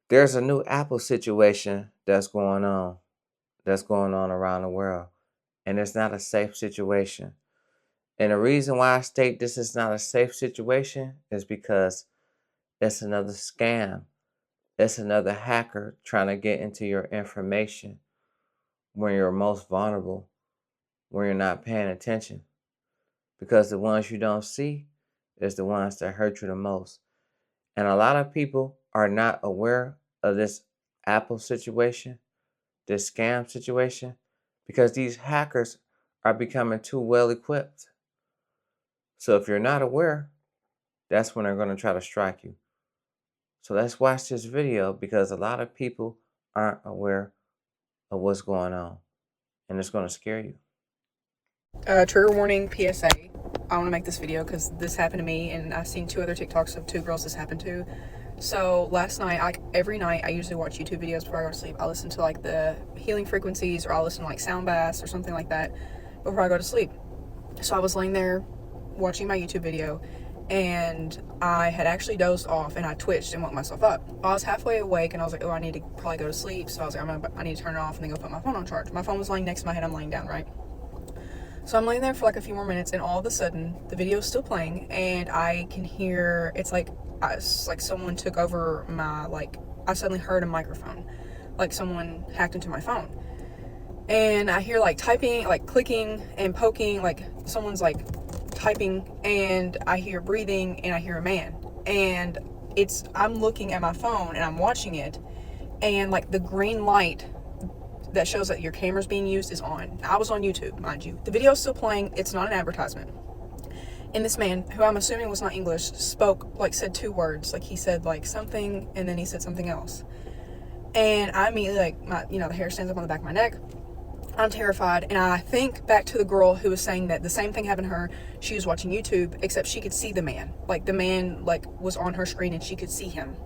There's a new Apple situation that's going on around the world, and it's not a safe situation. And the reason why I state this is not a safe situation is because it's another scam. It's another hacker trying to get into your information when you're most vulnerable, when you're not paying attention. Because the ones you don't see is the ones that hurt you the most. And a lot of people are not aware of this Apple situation, this scam situation, because these hackers are becoming too well equipped. So if you're not aware, that's when they're going to try to strike you. So let's watch this video because a lot of people aren't aware of what's going on, and it's going to scare you. Trigger warning PSA. I want to make this video because this happened to me, and I've seen 2 other TikToks of 2 girls this happened to. So last night, every night I usually watch YouTube videos before I go to sleep. I listen to like the healing frequencies, or I'll listen to like sound baths or something like that before I go to sleep. So I was laying there watching my YouTube video, and I had actually dozed off, and I twitched and woke myself up. I was halfway awake, and I was like, oh, I need to probably go to sleep. So I was like, I need to turn it off and then go put my phone on charge. My phone was laying next to my head. I'm laying down, right? So I'm laying there for like a few more minutes, and all of a sudden the video is still playing, and I can hear it's like someone took over my, like, I suddenly heard a microphone, like someone hacked into my phone, and I hear like typing, like clicking and poking, like someone's like typing, and I hear breathing, and I hear a man, and I'm looking at my phone and I'm watching it, and like the green light that shows that your camera's being used is on. I was on YouTube, mind you. The video's still playing. It's not an advertisement. And this man, who I'm assuming was not English, said 2 words. Like, he said like something, and then he said something else. And I immediately, like, the hair stands up on the back of my neck. I'm terrified. And I think back to the girl who was saying that the same thing happened to her. She was watching YouTube, except she could see the man. Like, the man, like, was on her screen and she could see him.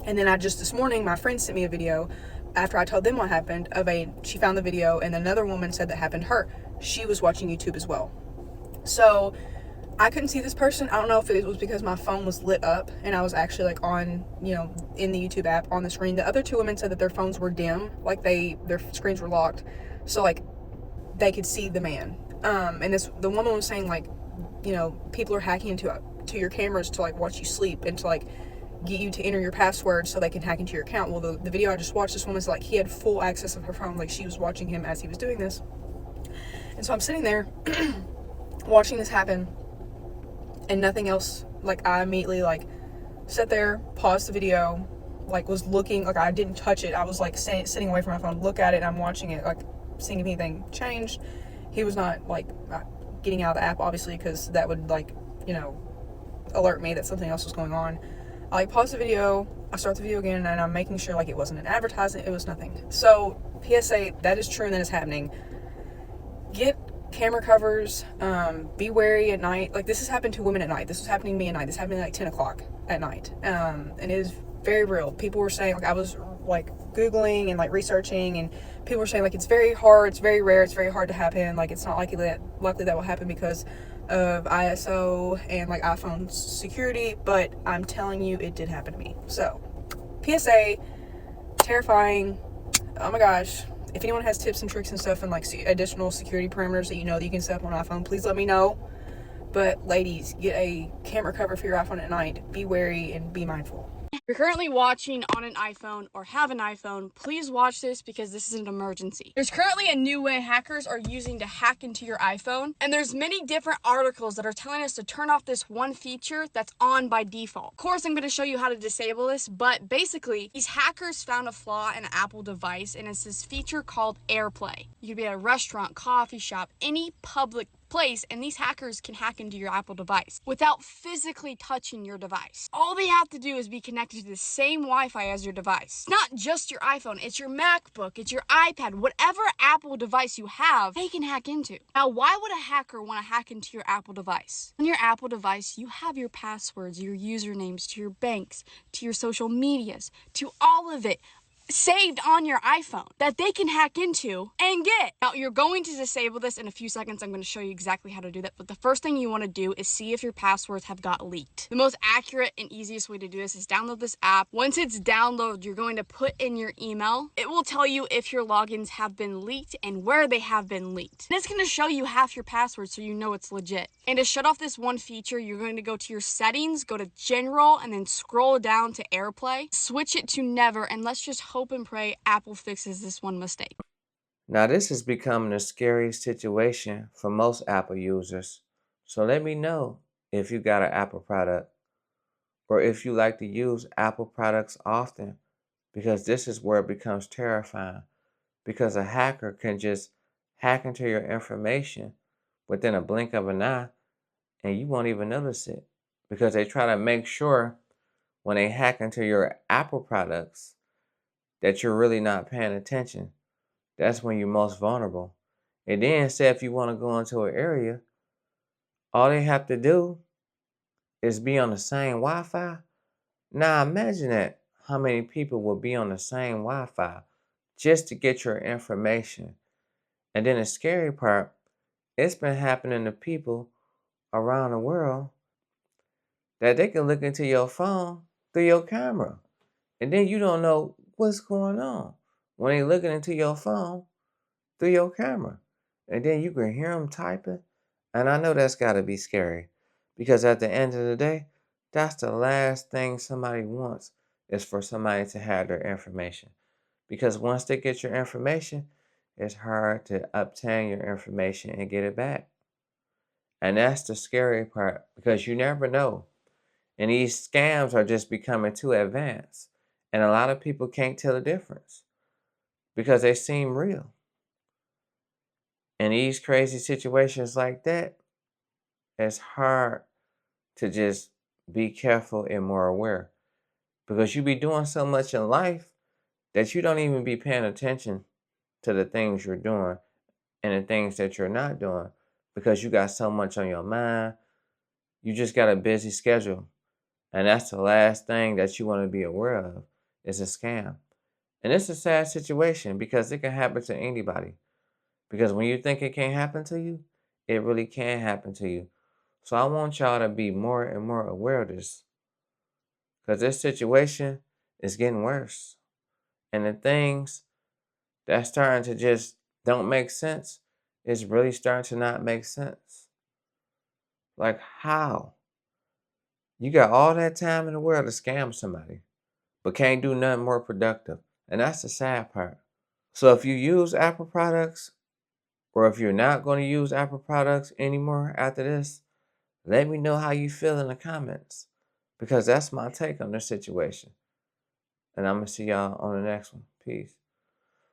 And then this morning, my friend sent me a video after I told them what happened she found the video, and another woman said that happened to her. She was watching YouTube as well. So I couldn't see this person. I don't know if it was because my phone was lit up and I was actually like on, in the YouTube app on the screen. The other 2 women said that their phones were dim, like their screens were locked. So like they could see the man. And the woman was saying like, people are hacking into your cameras to like watch you sleep and to like get you to enter your password so they can hack into your account. Well, the video I just watched, this woman's like, he had full access of her phone, like she was watching him as he was doing this. And so I'm sitting there watching this happen and nothing else. Like, I immediately like sat there, paused the video, like was looking, like I didn't touch it. I was like sitting away from my phone, look at it, and I'm watching it, like seeing if anything changed. He was not like getting out of the app, obviously, because that would like, alert me that something else was going on. I like pause the video, I start the video again, and I'm making sure like it wasn't an advertisement, it was nothing. So PSA, that is true and that is happening. Get camera covers, be wary at night. Like, this has happened to women at night. This was happening to me at night. This happened at like 10 o'clock at night. And it is very real. People were saying, like, I was like Googling and like researching, and people were saying like it's very hard, it's very rare, it's very hard to happen. Like, it's not likely that will happen because of ISO and like iPhone security, but I'm telling you, it did happen to me. So PSA, terrifying. Oh my gosh. If anyone has tips and tricks and stuff and like additional security parameters that you can set up on iPhone, please let me know. But ladies, get a camera cover for your iPhone at night. Be wary and be mindful. If you're currently watching on an iPhone or have an iPhone, please watch this because this is an emergency. There's currently a new way hackers are using to hack into your iPhone, and there's many different articles that are telling us to turn off this one feature that's on by default. Of course, I'm going to show you how to disable this, but basically, these hackers found a flaw in an Apple device, and it's this feature called AirPlay. You could be at a restaurant, coffee shop, any public place, and these hackers can hack into your Apple device without physically touching your device. All they have to do is be connected to the same Wi-Fi as your device. It's not just your iPhone, it's your MacBook, it's your iPad, whatever Apple device you have, they can hack into. Now, why would a hacker want to hack into your Apple device? On your Apple device, you have your passwords, your usernames to your banks, to your social medias, to all of it. saved on your iPhone that they can hack into and get. Now, you're going to disable this in a few seconds. I'm going to show you exactly how to do that. But the first thing you want to do is see if your passwords have got leaked. The most accurate and easiest way to do this is download this app. Once it's downloaded, you're going to put in your email. It will tell you if your logins have been leaked and where they have been leaked. And it's going to show you half your password so you know it's legit. And to shut off this one feature, you're going to go to your settings, go to general, and then scroll down to AirPlay. Switch it to never, and let's just hope and pray Apple fixes this one mistake. Now, this is becoming a scary situation for most Apple users. So let me know if you got an Apple product or if you like to use Apple products often, because this is where it becomes terrifying, because a hacker can just hack into your information within a blink of an eye and you won't even notice it, because they try to make sure when they hack into your Apple products that you're really not paying attention. That's when you're most vulnerable. And then say if you want to go into an area, all they have to do is be on the same Wi-Fi. Now imagine that how many people will be on the same Wi-Fi just to get your information. And then the scary part, it's been happening to people around the world that they can look into your phone through your camera. And then you don't know what's going on when they looking into your phone through your camera. And then you can hear them typing. And I know that's got to be scary, because at the end of the day, that's the last thing somebody wants, is for somebody to have their information. Because once they get your information, it's hard to obtain your information and get it back. And that's the scary part, because you never know. And these scams are just becoming too advanced. And a lot of people can't tell the difference because they seem real. In these crazy situations like that, it's hard to just be careful and more aware, because you be doing so much in life that you don't even be paying attention to the things you're doing and the things that you're not doing, because you got so much on your mind. You just got a busy schedule. And that's the last thing that you want to be aware of, is a scam. And it's a sad situation because it can happen to anybody. Because when you think it can't happen to you, it really can happen to you. So I want y'all to be more and more aware of this, because this situation is getting worse. And the things that's starting to just don't make sense is really starting to not make sense. Like, how? You got all that time in the world to scam somebody, but can't do nothing more productive. And that's the sad part. So if you use Apple products, or if you're not going to use Apple products anymore after this, let me know how you feel in the comments, because that's my take on this situation. And I'm going to see y'all on the next one. Peace.